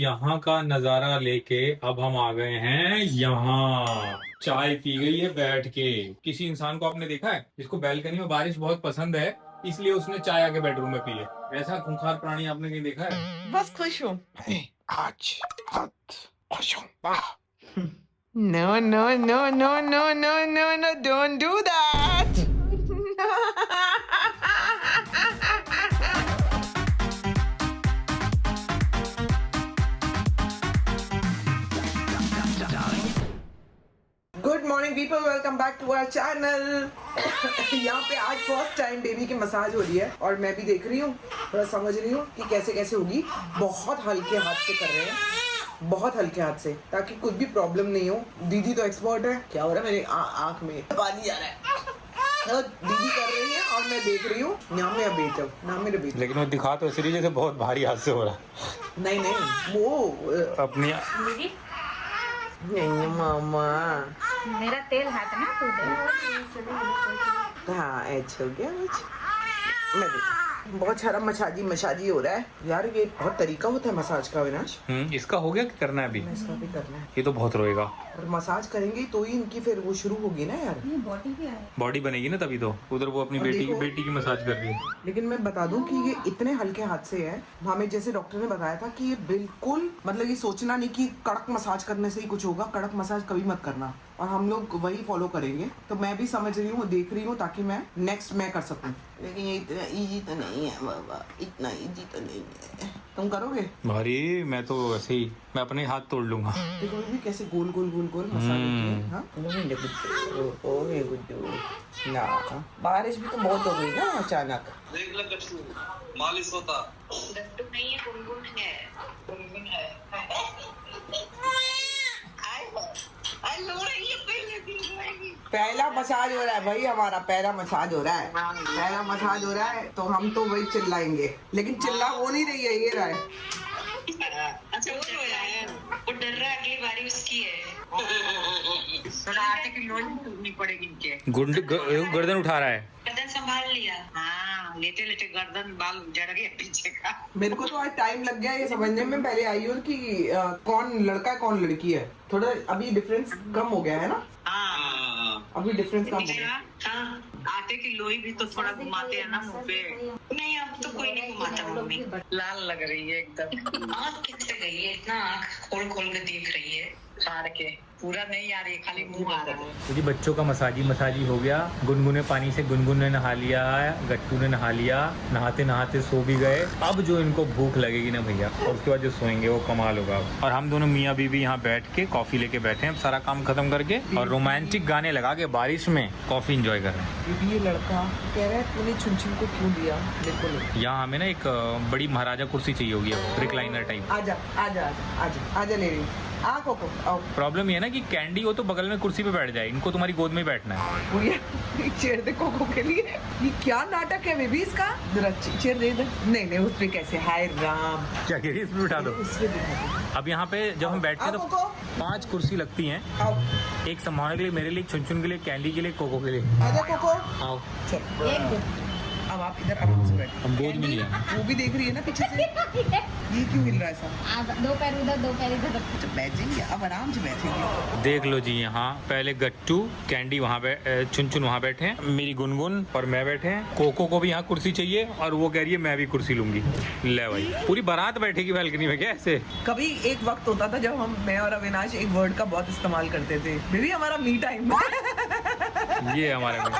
यहाँ का नजारा लेके अब हम आ गए हैं यहाँ। चाय पी गई है बैठ के। किसी इंसान को आपने देखा है जिसको बैल्कनी में बारिश बहुत पसंद है, इसलिए उसने चाय आके बेडरूम में पी है? ऐसा खूंखार प्राणी आपने कहीं देखा है? बस खुश हूँ। आज बहुत खुश हूँ। No, no, no, no, no, no, no, no, don't do that. Good morning people, welcome back to our channel. यहाँ पे आज फर्स्ट टाइम बेबी की मसाज हो रही है और मैं भी देख रही हूँ, थोड़ा समझ रही हूँ कि कैसे कैसे होगी। बहुत हल्के हाथ से कर रहे हैं, बहुत हल्के हाथ से, ताकि कुछ भी प्रॉब्लम नहीं हो। दीदी तो एक्सपर्ट है। क्या हो रहा है मेरे आँख में पानी जा रहा है। तो दीदी कर रही है और मैं देख रही हूँ। नाम मेरा बेटा, नाम मेरा बेटा। लेकिन वो दिखा तो इसलिए जैसे बहुत भारी हाथ से हो रहा है। नहीं नहीं, वो अपनी दीदी नहीं मामा। मेरा तेल हाथ ना तो हाँ ऐसा हो गया मुझे। मैं बहुत सारा मसाजी हो रहा है यार। ये बहुत तरीका होता है मसाज का विनाश। इसका हो गया कि करना है अभी? इसका भी करना है। ये तो बहुत रोएगा। और मसाज करेंगे तो ही इनकी फिर वो शुरू होगी ना यार। बॉडी भी आया। बॉडी बनेगी ना तभी तो। उधर वो अपनी और बेटी देखो- बेटी की मसाज कर रही है। लेकिन मैं बता दूं कि ये इतने हल्के हाथ से है। हमें जैसे डॉक्टर ने बताया था कि ये बिल्कुल मतलब ये सोचना नहीं कि कड़क मसाज करने से ही कुछ होगा। कड़क मसाज कभी मत करना, और हम लोग वही फॉलो करेंगे। तो मैं भी समझ रही हूँ, देख रही हूँ, ताकि मैं नेक्स्ट मैं कर सकूँ। लेकिन ये इतना इजी तो नहीं है बाबा, इतना इजी तो नहीं है। तुम करोगे? भारी मैं तो ऐसे ही, मैं अपने हाथ तोड़ लूंगा। देखो भी कैसे गोल गोल गोल गोल मसाज होती है। हाँ? ओ मेरे गुड्डू ना, बारिश भी तो बहुत हो गई ना अचानक। देख ले कछु मालिश होता गट्टू नहीं है, गुनगुन है। गुनगुन है। पहला मसाज हो रहा है भाई, हमारा पहला मसाज हो रहा है। पहला मसाज हो रहा है तो हम तो वही चिल्लाएंगे, लेकिन चिल्ला हो नहीं रही है, ये रहा है। अच्छा वो जो है वो डर रहा है, अगली बारी उसकी है। थोड़ा आटे की लोई टूटनी पड़ेगी इनके। गर्दन उठा रहा है। गर्दन संभाल लिया। हाँ, लेटे लेटे गर्दन बाल जड़ गए पीछे का। मेरे को तो आज टाइम लग गया ये समझने में। पहले आई हूँ कि कौन लड़का है कौन लड़की है। थोड़ा अभी डिफरेंस कम हो गया है ना। हाँ, अभी डिफरेंस कम हो गया। हाँ, आटे की लोई भी तो थोड़ा घुमाते हैं ना मुंह पे। नहीं अब तो कोई नहीं घुमाता मम्मी। लाल लग रही है एकदम। आँख किससे गई है? इतना आँख खोल खोल के देख रही है, फाड़ के। पूरा नहीं आ रही है, खाली मुंह आ रहा है। तो जी बच्चों का मसाजी हो गया। गुनगुने पानी से गुनगुन ने नहा लिया, गट्टू ने नहा लिया, नहाते नहाते सो भी गए। अब जो इनको भूख लगेगी ना भैया, और उसके बाद जो सोएंगे वो कमाल होगा। और हम दोनों मियाँ बीवी यहाँ बैठ के कॉफी लेके बैठे हैं, सारा काम खत्म करके, और रोमांटिक गाने लगा के बारिश में कॉफी एंजॉय कर रहे हैं। ये लड़का कह रहा है तूने छुन को क्यों दिया? बिल्कुल। यहाँ हमें ना एक बड़ी महाराजा कुर्सी चाहिए होगी, रिक्लाइनर टाइप। आजा आजा आजा आजा आजा, ले रही आ कोको आओ। प्रॉब्लम ये है ना कि कैंडी हो तो बगल में कुर्सी पे बैठ जाए, इनको तुम्हारी गोद में ही बैठना है। वो ये चेयर दे कोको के लिए। ये क्या नाटक है बेबी इसका? जरा चेयर दे दे। नहीं नहीं, उस पे कैसे? हाय राम, क्या कह रही है? इसमें बिठा दो। उस पे दिखा दो। अब यहाँ पे जब हम बैठते हैं आओ तो कोको, 5 कुर्सी लगती हैं। आओ एक संभालने के लिए, मेरे लिए, छुन के लिए, कैंडी के लिए, कोको के लिए। आजा कोको। आओ, चल अब आप इधर आराम से बैठो। हम गोद में नहीं आए। वो भी देख रही है ना पीछे से। ये क्यों हिल रहा है ऐसा? दो पैर उधर, दो पैर इधर। तो बैठ जाएंगे, अब आराम से बैठेंगे। देख लो जी, यहाँ पहले गट्टू कैंडी वहाँ चुन वहाँ बैठे हैं, मेरी गुनगुन और मैं बैठे हैं। कोको को भी यहाँ कुर्सी चाहिए और वो कह रही है मैं भी कुर्सी लूंगी। ले भाई, पूरी बारात बैठेगी बालकनी में क्या ऐसे? कभी एक वक्त होता था जब मैं और अविनाश एक वर्ड का बहुत इस्तेमाल करते थे, बेबी हमारा मी टाइम। ये हमारे में।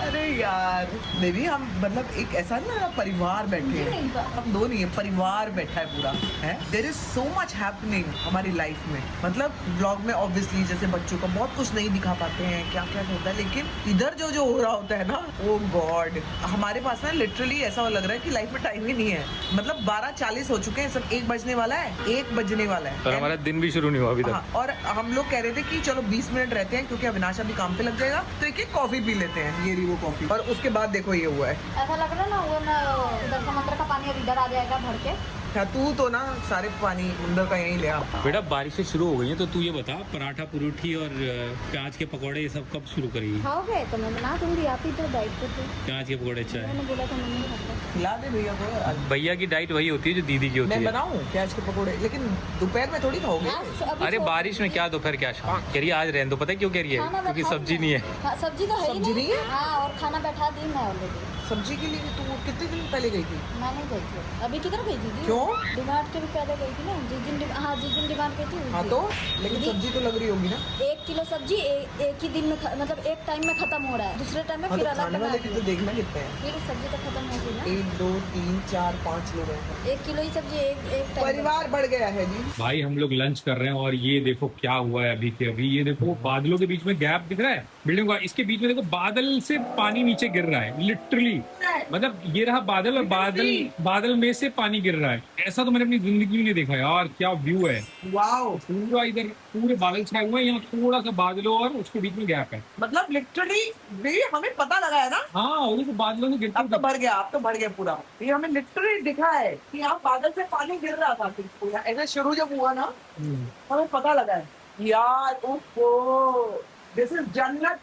अरे यार बेबी, हम मतलब एक ऐसा ना परिवार बैठे हैं। हम दो नहीं है, परिवार बैठा है पूरा है। There is so much happening हमारी लाइफ में। मतलब ब्लॉग में ऑब्वियसली जैसे बच्चों का बहुत कुछ नहीं दिखा पाते हैं, क्या क्या होता है, लेकिन इधर जो जो हो रहा होता है ना, ओ गॉड, हमारे पास ना लिटरली ऐसा लग रहा है कि लाइफ में टाइम ही नहीं है। मतलब 12:40 हो चुके हैं, सब 1 बजने वाला है, 1 बजने वाला है और हमारा दिन भी शुरू नहीं हुआ अभी हाँ, तक। और हम लोग कह रहे थे कि चलो 20 मिनट रहते हैं क्योंकि अविनाश अभी काम पे लग जाएगा, तो एक कॉफी पी लेते हैं। ये रही वो कॉफी, और उसके बाद देखो ये हुआ है। ऐसा लग रहा है ना, वो ना उधर समुद्र का पानी और इधर आ जाएगा भर के। क्या तू तो ना सारे पानी अंदर का यहीं ले आ। बेटा बारिशें शुरू हो गई हैं तो तू ये बता पराठा पुरूठी और प्याज के पकौड़े ये सब कब शुरू करेगी? खाओगे तो मैं बना दूंगी, आप ही तो डाइट पे थे। प्याज के पकौड़े चाय मैंने बोला था मम्मी खाता। खिला दे भैया को। भैया की डाइट वही होती है जो दीदी की होती मैं है। बनाऊं प्याज के पकोड़े, लेकिन दोपहर में थोड़ी खाओगे। अरे बारिश में क्या दोपहर क्या शाम कह रही है, आज रहने दो। पता है क्यों कह रही है? खाना क्योंकि बैठा सब्जी दी नहीं है। हाँ, सब्जी तो है ही सब्जी नहीं है? हाँ, और खाना बैठा दी मैं ऑलरेडी। सब्जी के लिए भी तू कितने दिन पहले गई थी? मैं नहीं गई थी अभी, किधर गई थी? क्यों? डिमांड के भी पहले गई थी ना, जिस दिन डिमांड गई थी। हाँ तो लेकिन सब्जी तो लग रही होगी ना। 1 किलो सब्जी एक ही दिन में मतलब एक टाइम में खत्म हो रहा है, दूसरे टाइम में हाँ फिर तो अलग खाने वाले की तो देखना कितने हैं। फिर सब्जी तो खत्म होगी ना। 1 2 3 4 5 लोग हैं। 1 किलो ही सब्जी एक टाइम। परिवार बढ़ गया है जी। भाई हम लोग लंच कर रहे हैं और ये देखो क्या हुआ है अभी के अभी। ये देखो बादलों के बीच में गैप दिख रहा है बिल्डिंग का, इसके बीच में देखो बादल से पानी नीचे गिर रहा है लिटरली। मतलब ये रहा बादल और बादल में से पानी गिर रहा है। ऐसा तो मैंने अपनी जिंदगी में नहीं देखा यार। क्या व्यू है, वाओ। पूरा इधर पूरे बादल छाए हुए हैं, यहाँ थोड़ा सा बादलों और उसके बीच में गैप है। मतलब लिटरली भी हमें पता लगा है ना। हाँ और ये बादलों से गिरते अब तो भर गया पूरा। ये हमें लिटरली दिखा है कि यहाँ बादल से पानी गिर रहा था पूरा। ऐसा शुरू जब हुआ ना हमें पता लगा है यार। ओहो दिस इज जन्नत।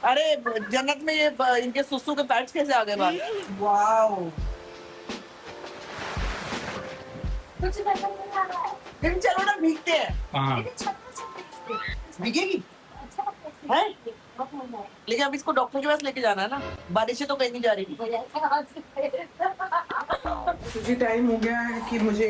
अरे जन्नत में ये इनके सुसु के पैड्स कैसे आ गए बाहर? वाओ। फिर चलो ना भीगते हैं। हाँ भीगेगी है? लेकिन अब इसको डॉक्टर के पास लेके जाना है ना, बारिश से तो कहीं नहीं जा रही। मुझे टाइम हो गया है कि मुझे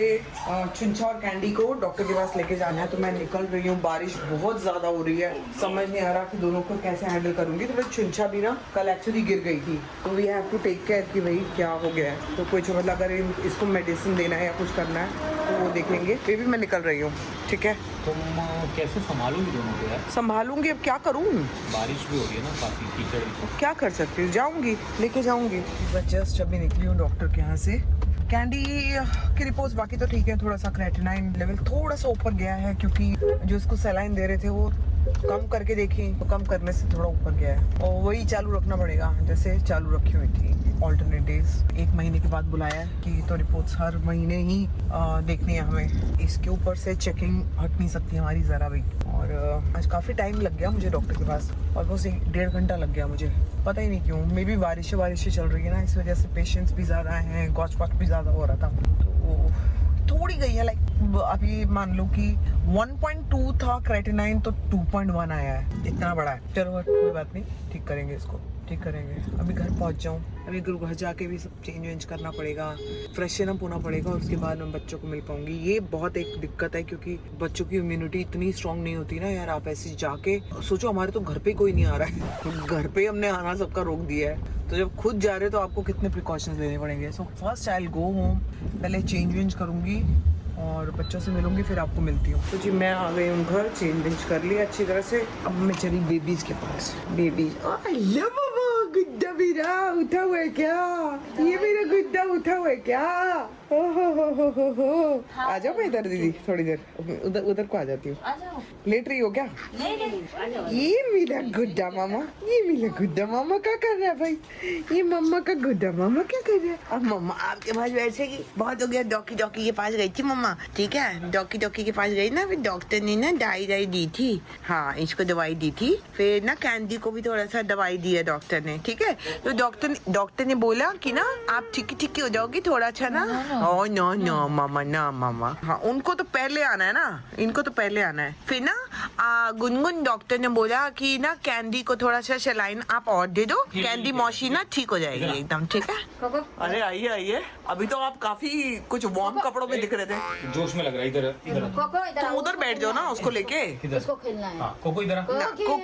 चुंचा और कैंडी को डॉक्टर के पास लेके जाना है, तो मैं निकल रही हूँ। बारिश बहुत ज्यादा हो रही है, समझ नहीं आ रहा कि दोनों को कैसे हैंडल करूंगी। तो चुंचा भी ना कल एक्चुअली गिर गई थी, तो we have to take care कि भाई क्या हो गया है। तो कुछ मतलब अगर इसको मेडिसिन देना है या कुछ करना है तो वो देखेंगे। फिर भी मैं निकल रही हूँ, ठीक है। तुम कैसे संभालोगी दोनों को यार? संभालूंगी, अब क्या करूँ। बारिश भी हो रही है ना काफी, कीचड़ भी। क्या कर सकती हूँ, जाऊंगी लेके जाऊंगी। बस जस्ट अभी निकली हूँ डॉक्टर के यहाँ से। कैंडी की रिपोर्ट्स बाकी तो ठीक है, थोड़ा सा क्रेटिनाइन लेवल थोड़ा सा ऊपर गया है, क्योंकि जो उसको सलाइन दे रहे थे वो कम करके देखी तो कम करने से थोड़ा ऊपर गया है, और वही चालू रखना पड़ेगा जैसे चालू रखी हुई थी ऑल्टरनेट डेज। 1 महीने के बाद बुलाया है कि तो रिपोर्ट्स हर महीने ही देखनी है हमें। इसके ऊपर से चेकिंग हट नहीं सकती हमारी ज़रा भी। और आज काफ़ी टाइम लग गया मुझे डॉक्टर के पास, ऑलमोस्ट 1.5 घंटा लग गया मुझे, पता ही नहीं क्यों। मे बी बारिशें चल रही है ना, इस वजह से पेशेंट्स भी ज़्यादा हैं, गॉच वॉच भी ज़्यादा हो रहा था, तो थोड़ी गई है। लाइक अभी मान लो कि 1.2 था क्रेटिनाइन, तो 2.1 आया है, इतना बड़ा है। चलो कोई बात नहीं, ठीक करेंगे इसको, ठीक करेंगे। अभी घर पहुंच जाऊं, अभी घर जाके भी सब चेंज वेंज करना पड़ेगा, फ्रेशन अप होना पड़ेगा, और उसके बाद मैं बच्चों को मिल पाऊंगी। ये बहुत एक दिक्कत है, क्योंकि बच्चों की इम्यूनिटी इतनी स्ट्रांग नहीं होती ना यार। आप ऐसे जाके सोचो, हमारे तो घर पे कोई नहीं आ रहा है, घर पे हमने आना सबका रोक दिया है, तो जब खुद जा रहे हो तो आपको कितने प्रिकॉशंस लेने पड़ेंगे। So first I will go home, पहले चेंज वेंज करूंगी और बच्चों से मिलूंगी, फिर आपको मिलती हूँ। तो जी मैं आ गई हूँ घर, चेंज वेंज कर लिया अच्छी तरह से। अब मैं चली बेबीज के पास। बेबीज गुड्डा मेरा उठा हुआ है क्या? ये मेरा गुड्डा उठा हुआ है क्या? आ जाओ मैं इधर दीदी, थोड़ी देर उधर को आ जाती हूँ। लेट रही हो क्या? ये मेरा गुड्डा मामा, ये मेरा गुड्डा मामा क्या कर रहा है भाई? ये मम्मा का गुड्डा मामा क्या कर रहा है? अब मम्मा आपके पास बैठेगी, बहुत हो गया। डॉक्की के पास गई थी मम्मा, ठीक है। डॉक्की के पास गई ना, फिर डॉक्टर ने ना दवाई दी थी। हाँ, इसको दवाई दी थी, फिर ना कैंडी को भी थोड़ा सा दवाई दी है डॉक्टर ने, ठीक है। तो डॉक्टर ने बोला कि ना आप ठीक हो जाओगी थोड़ा, अच्छा ना। ओ नो मामा, ना मामा। हाँ, उनको तो पहले आना है ना, इनको तो पहले आना है। फिर ना गुनगुन डॉक्टर ने बोला कि ना कैंडी को थोड़ा सा सलाइन आप और दे दो, कैंडी मौसी ना ठीक हो जाएगी एकदम, ठीक है। अरे आइए, अभी तो आप काफी कुछ वार्म कपड़ों में दिख रहे थे। जोश में लग रहा है। इधर तो उधर बैठ जाओ ना, उसको लेके। उसको खेलना है। कोको इधर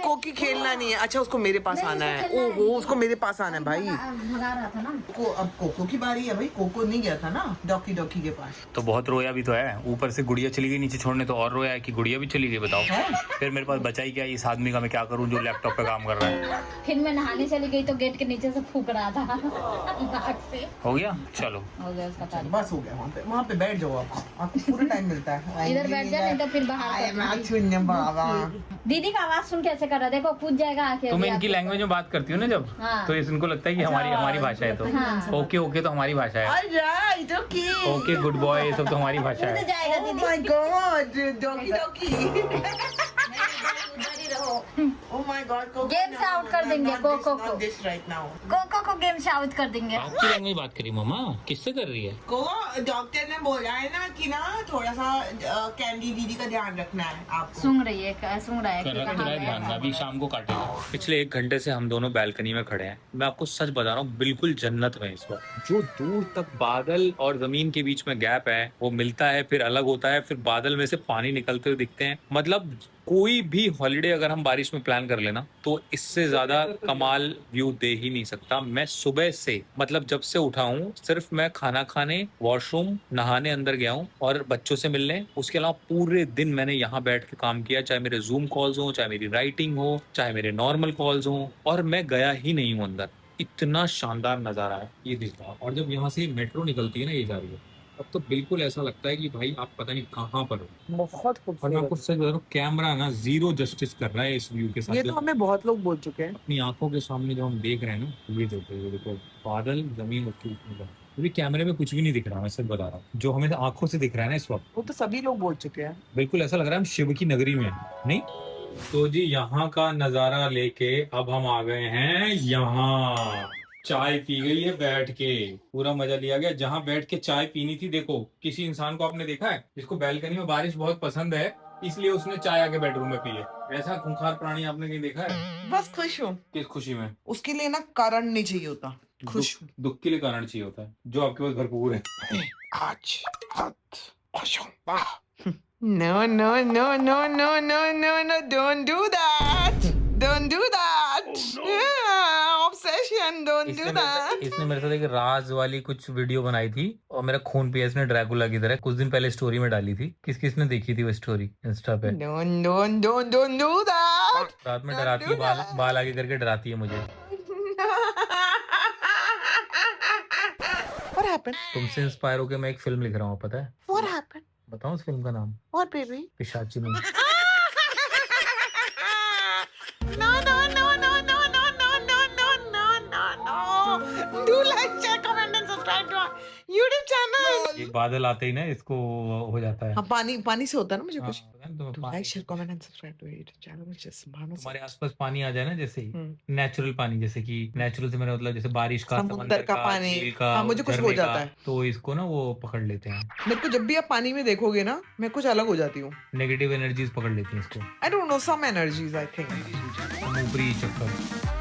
कोकी खेलना नहीं है। अच्छा, उसको मेरे पास आना है। ओहो, उसको मेरे पास आना है भाई। भगा रहा था ना। अब कोको की बारी है भाई, कोको नहीं गया था ना। डॉकी डॉकी के पास। तो बहुत रोया भी तो है, ऊपर से गुड़िया चली गई नीचे छोड़ने, तो और रोया है कि गुड़िया भी चली गई। बताओ फिर मेरे पास बचा ही क्या इस आदमी का, मैं क्या करूं जो लैपटॉप पे काम कर रहा है। फिर मैं नहाने चली गई तो गेट के नीचे से फूक रहा था नाक से। हो गया, चलो हो गया उसका कार्य। बस हो गया, वहाँ पे बैठ जाओ, आपको पूरा टाइम मिलता है। इधर बैठ जा, नहीं तो फिर बाहर कर शून्य बाबा। दीदी का आवाज सुन कैसे कर रहा, देखो पूछ जाएगा आके। तो मैं इनकी लैंग्वेज में बात करती हूँ ना जब, हाँ। तो इनको लगता है कि हमारी भाषा है। तो हाँ। ओके ओके तो हमारी भाषा है, alright, okay okay good boy ये सब तो हमारी भाषा है। जाएगा ओह दीदी। My God, Dawki Dawki. Oh my God, Game से out कर देंगे, कोको को। This right now. कोको को गेम से आउट कर देंगे। आपकी लैंग्वेज बात करी मामा, किससे कर रही है? को डॉक्टर ने बोला है ना कि ना थोड़ा सा कैंडी दीदी का ध्यान रखना है आपको। सूंघ रही है, सूंघ रहा है कि कहाँ गया। ध्यान में अभी शाम को काटेगा। पिछले 1 घंटे से हम दोनों बालकनी में खड़े हैं, मैं आपको सच बता रहा हूँ, बिल्कुल जन्नत में इस वक्त। जो दूर तक बादल और जमीन के बीच में गैप है वो मिलता है, फिर अलग होता है, फिर बादल में से पानी निकलते हुए दिखते हैं। मतलब कोई भी हॉलिडे अगर हम बारिश में प्लान कर लेना तो इससे ज्यादा कमाल व्यू दे ही नहीं सकता। मैं सुबह से मतलब जब से उठा हूँ सिर्फ मैं खाना खाने, वॉशरूम, नहाने अंदर गया हूँ और बच्चों से मिलने, उसके अलावा पूरे दिन मैंने यहाँ बैठ के काम किया, चाहे मेरे जूम कॉल्स हो, चाहे मेरी राइटिंग हो, चाहे मेरे नॉर्मल कॉल्स हो, और मैं गया ही नहीं हूँ अंदर। इतना शानदार नजारा है ये देखा। और जब यहाँ से मेट्रो निकलती है ना ये जा रही है, अब तो बिल्कुल ऐसा लगता है कि भाई आप पता नहीं कहाँ पर हो। बहुत और मैं आपको सच बता रहा हूँ, कैमरा ना जीरो जस्टिस कर रहा है इस व्यू के साथ। ये तो हमें बहुत लोग बोल चुके हैं। अपनी आंखों के सामने जो हम देख रहे हैं ना, ये देखो बादल, जमीन, उसके ऊपर अभी कैमरे में कुछ भी नहीं दिख रहा। मैं सच बता रहा हूँ, जो हमें आंखों से दिख रहा है ना इस वक्त, वो तो सभी लोग बोल चुके हैं। बिल्कुल ऐसा लग रहा है हम शिव की नगरी में हैं। नहीं तो जी यहाँ का नजारा लेके अब हम आ गए हैं यहाँ। चाय पी गई है बैठ के, पूरा मजा लिया गया। जहाँ बैठ के चाय पीनी थी, देखो किसी इंसान को आपने देखा है जिसको बैल्कनी में बारिश बहुत पसंद है इसलिए उसने चाय आके बेडरूम में पी है? ऐसा खूंखार प्राणी आपने कहीं देखा है? बस खुश हूँ। किस खुशी में? उसके लिए ना कारण नहीं चाहिए होता, खुश हूँ। दुख के लिए कारण चाहिए होता है, जो आपके पास भरपूर है। आज हाथ आशा No, no, no, no, no, no, no, no, don't do that. Don't do that. Obsession, don't do that. इसने मेरे साथ एक राज वाली कुछ वीडियो बनाई थी और मेरा खून पिया इसने ड्रैकुला की तरह। कुछ दिन पहले स्टोरी में डाली थी। किसने देखी थी वो स्टोरी इंस्टा पे? Don't do that. रात में डराती है, बाल आगे करके डराती है मुझे। What happened? तुमसे इंस्पायर होकर मैं एक फिल्म लिख रहा हूँ, पता है? What happened? बताऊँ उस फिल्म का नाम? What, baby? पिशाची में। No, no, no, no, no, no, no, no, no, no, no, no. Do like, share, comment and subscribe to our YouTube channel. ये बादल आते ही ना इसको हो जाता है। हाँ, पानी से होता है ना मुझे कुछ। तो like, share, comment and subscribe to YouTube channel which is Bhanu हमारे आसपास पानी आ जाए ना, जैसे ही नेचुरल पानी, जैसे कि नेचुरल से मेरा मतलब जैसे बारिश का, समुद्र का पानी, झील का, हाँ, मुझे कुछ हो झरने जाता का, है। तो इसको ना वो पकड़ लेते हैं। मेरे को जब भी आप पानी में देखोगे ना, मैं कुछ अलग हो जाती हूँ। नेगेटिव एनर्जीज पकड़ लेती हैं इसको। I don't know, some energies I think. ऊपरी चक्कर।